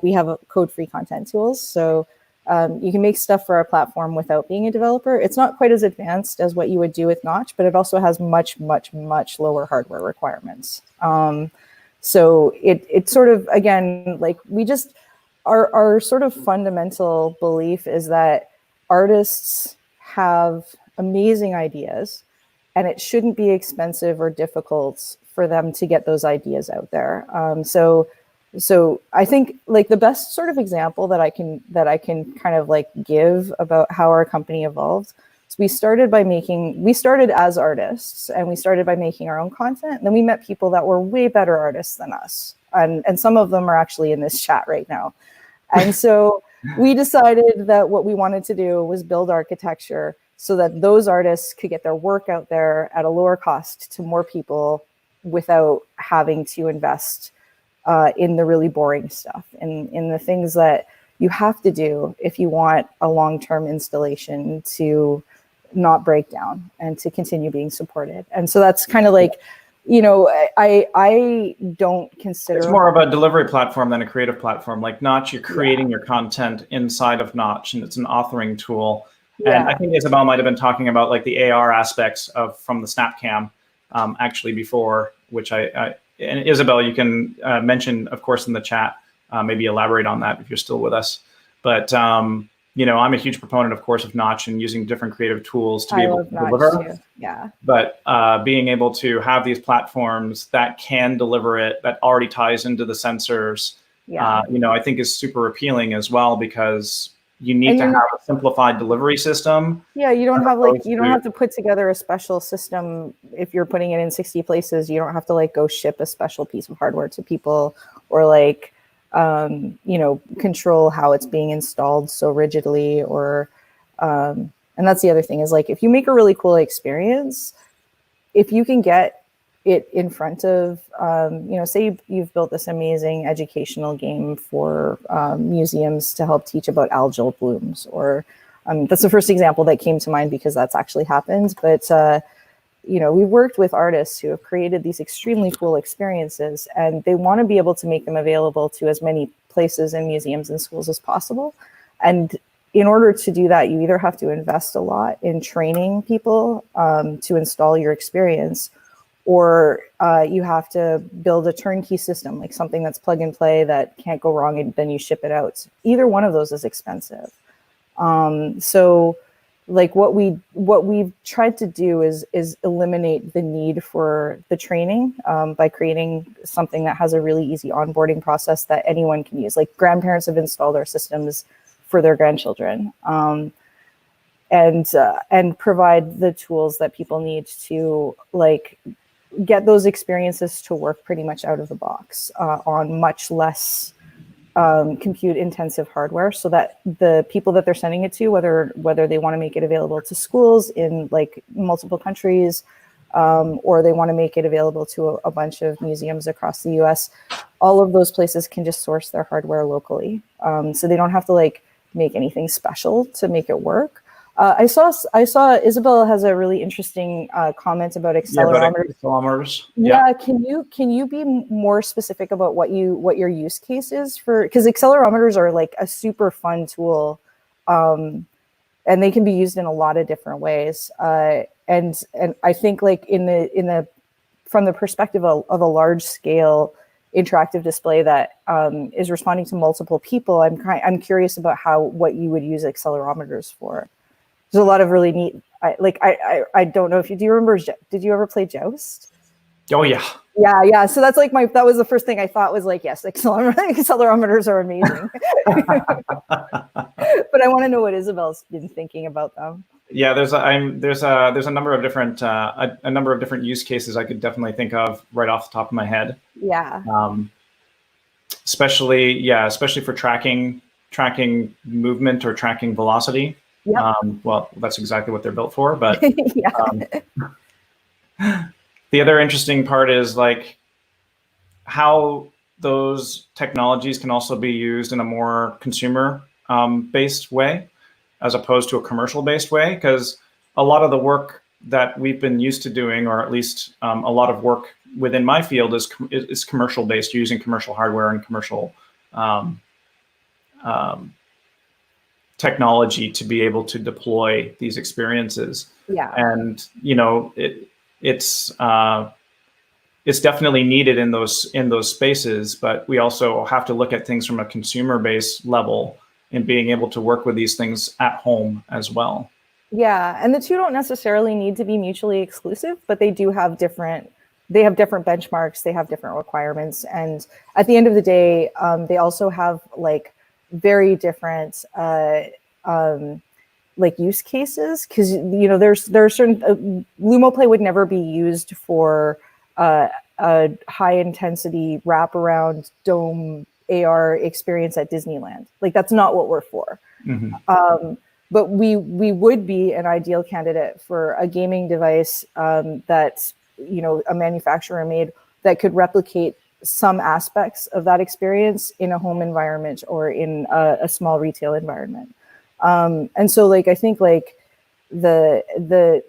We have code-free content tools. So you can make stuff for our platform without being a developer. It's not quite as advanced as what you would do with Notch, but it also has much, much, much lower hardware requirements. So it sort of, again, like we just, our sort of fundamental belief is that artists have amazing ideas, and it shouldn't be expensive or difficult for them to get those ideas out there. So I think like the best sort of example that I can kind of like give about how our company evolved. So we started as artists, and we started by making our own content. And then we met people that were way better artists than us. And some of them are actually in this chat right now. And so we decided that what we wanted to do was build architecture so that those artists could get their work out there at a lower cost to more people without having to invest in the really boring stuff, in the things that you have to do if you want a long-term installation to not break down and to continue being supported. And so that's kind of like, I don't consider... It's more of a delivery platform than a creative platform. Like Notch, you're creating your content inside of Notch, and it's an authoring tool. Yeah. And I think Isabel might have been talking about like the AR aspects from the SnapCam actually before, which and Isabel, you can mention, of course, in the chat, maybe elaborate on that if you're still with us. But, I'm a huge proponent, of course, of Notch and using different creative tools to be able to deliver. Too. Yeah. But being able to have these platforms that can deliver it, that already ties into the sensors, I think is super appealing as well, because you need to have a simplified delivery system. Yeah, you don't have to put together a special system. If you're putting it in 60 places, you don't have to like go ship a special piece of hardware to people, or like control how it's being installed so rigidly, or and that's the other thing is like, if you make a really cool experience, if you can get it in front of, say you've built this amazing educational game for museums to help teach about algal blooms, or that's the first example that came to mind because that's actually happened. But, we've worked with artists who have created these extremely cool experiences, and they want to be able to make them available to as many places and museums and schools as possible. And in order to do that, you either have to invest a lot in training people to install your experience, or you have to build a turnkey system, like something that's plug and play that can't go wrong, and then you ship it out. Either one of those is expensive. So like what we've tried to do is eliminate the need for the training by creating something that has a really easy onboarding process that anyone can use. Like grandparents have installed our systems for their grandchildren, and provide the tools that people need to like get those experiences to work pretty much out of the box on much less compute intensive hardware, so that the people that they're sending it to, whether they want to make it available to schools in like multiple countries, or they want to make it available to a bunch of museums across the US, all of those places can just source their hardware locally. So they don't have to like make anything special to make it work. I saw Isabel has a really interesting comment about accelerometers. Yeah, can you be more specific about what your use case is for? Because accelerometers are like a super fun tool, and they can be used in a lot of different ways. And I think like from the perspective of a large scale interactive display that is responding to multiple people, I'm curious about what you would use accelerometers for. There's a lot of really neat, I don't know if do you remember, did you ever play Joust? Oh yeah. Yeah. So that's like that was the first thing I thought was like, yes, accelerometers are amazing. But I want to know what Isabel's been thinking about them. Yeah, there's a number of different use cases I could definitely think of right off the top of my head. Yeah. Especially for tracking movement or tracking velocity. Yep. Well, that's exactly what they're built for. But Yeah. The other interesting part is like how those technologies can also be used in a more consumer based way as opposed to a commercial based way, because a lot of the work that we've been used to doing, or at least a lot of work within my field, is commercial based, using commercial hardware and commercial um, technology to be able to deploy these experiences. Yeah. And it's definitely needed in those spaces, but we also have to look at things from a consumer based level and being able to work with these things at home as well. Yeah, and the two don't necessarily need to be mutually exclusive, but they do have different. They have different benchmarks. They have different requirements, and at the end of the day, they also have like very different like use cases. Because there are certain LUMOplay would never be used for a high intensity wraparound dome AR experience at Disneyland. Like that's not what we're for. Mm-hmm. But we would be an ideal candidate for a gaming device that a manufacturer made that could replicate some aspects of that experience in a home environment or in a small retail environment. And so like I think like the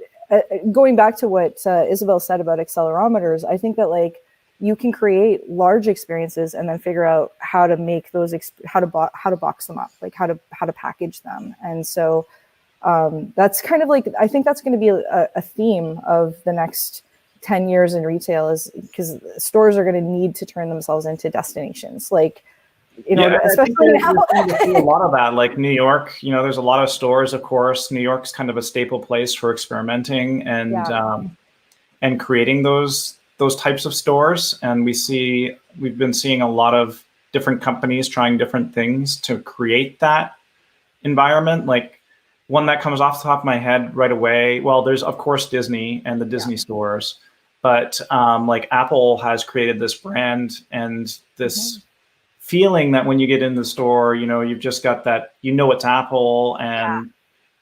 going back to what Isabel said about accelerometers, I think that like you can create large experiences and then figure out how to make those how to box them up, like how to package them. And so that's kind of like, I think that's going to be a theme of the next 10 years in retail, is because stores are going to need to turn themselves into destinations, like especially now. You see a lot of that, like New York. There's a lot of stores, of course. New York's kind of a staple place for experimenting and creating those types of stores. And we've been seeing a lot of different companies trying different things to create that environment. Like one that comes off the top of my head right away, well, there's of course Disney and the Disney stores, but like Apple has created this brand and this feeling that when you get in the store, you've just got that, it's Apple, and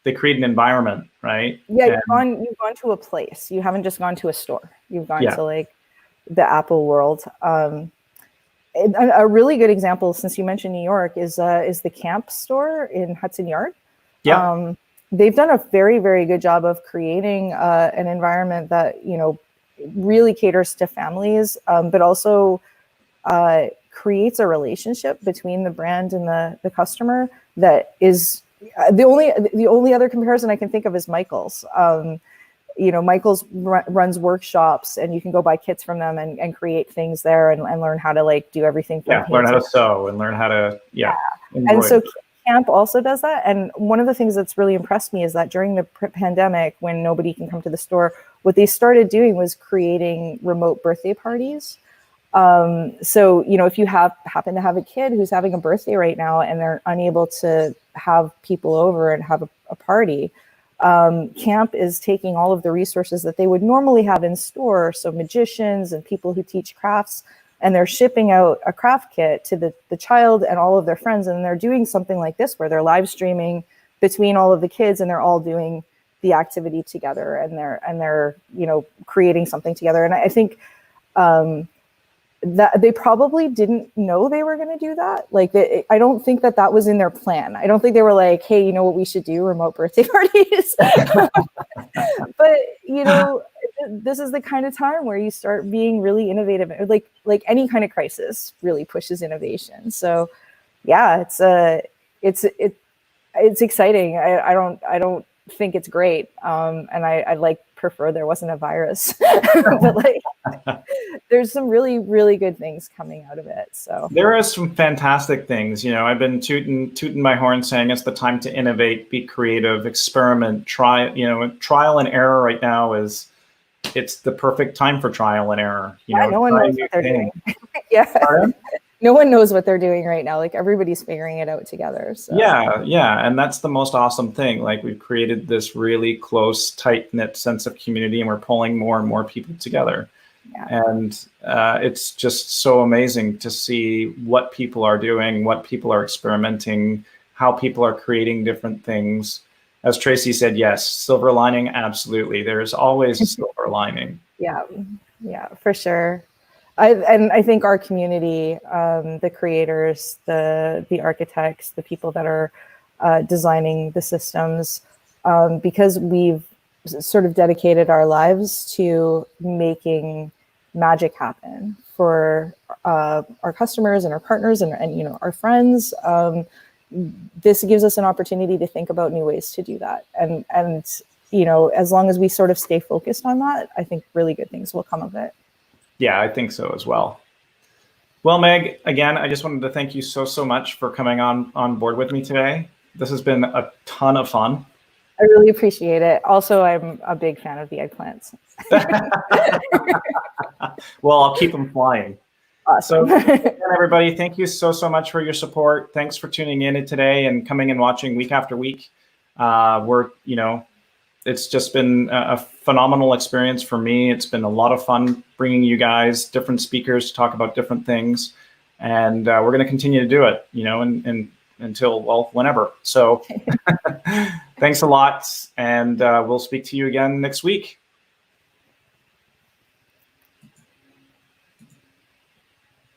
they create an environment, right? Yeah, you've gone to a place. You haven't just gone to a store. You've gone to like the Apple world. A really good example, since you mentioned New York, is the Camp store in Hudson Yard. Yeah. They've done a very, very good job of creating an environment that really caters to families, but also creates a relationship between the brand and the customer that is the only other comparison I can think of is Michael's. Michael's runs workshops, and you can go buy kits from them and create things there and learn how to like do everything. Learn how to sew and learn how to And so Camp also does that. And one of the things that's really impressed me is that during the pandemic, when nobody can come to the store, what they started doing was creating remote birthday parties. So, if you happen to have a kid who's having a birthday right now and they're unable to have people over and have a party, Camp is taking all of the resources that they would normally have in store, so magicians and people who teach crafts, and they're shipping out a craft kit to the child and all of their friends, and they're doing something like this where they're live streaming between all of the kids, and they're all doing the activity together, and they're creating something together. And I think that they probably didn't know they were going to do that. Like, I don't think that was in their plan. I don't think they were like, hey, you know what we should do? Remote birthday parties. But, this is the kind of time where you start being really innovative. Like any kind of crisis really pushes innovation. So yeah, it's exciting. I don't think it's great. And I prefer there wasn't a virus, but like there's some really, really good things coming out of it. So there are some fantastic things. I've been tooting my horn saying it's the time to innovate, be creative, experiment, try. Trial and error right now it's the perfect time for trial and error. No one knows what they're doing. Pardon? No one knows what they're doing right now. Like everybody's figuring it out together. So. Yeah. And that's the most awesome thing. Like we've created this really close, tight-knit sense of community, and we're pulling more and more people together. Yeah. And it's just so amazing to see what people are doing, what people are experimenting, how people are creating different things. as Tracy said, yes, silver lining, absolutely. There's always a silver lining. Yeah, for sure. I think our community, the creators, the architects, the people that are designing the systems, because we've sort of dedicated our lives to making magic happen for our customers and our partners and you know, our friends. This gives us an opportunity to think about new ways to do that. And you know, as long as we sort of stay focused on that, I think really good things will come of it. Yeah, I think so as well. Well, Meg, again, I just wanted to thank you so much for coming on board with me today. This has been a ton of fun. I really appreciate it. Also, I'm a big fan of the eggplants. Well, I'll keep them flying. Awesome. So again, everybody, thank you so much for your support. Thanks for tuning in today and coming and watching week after week. It's just been a phenomenal experience for me. It's been a lot of fun bringing you guys different speakers to talk about different things. And we're going to continue to do it, you know, and until, well, whenever. So thanks a lot. And we'll speak to you again next week.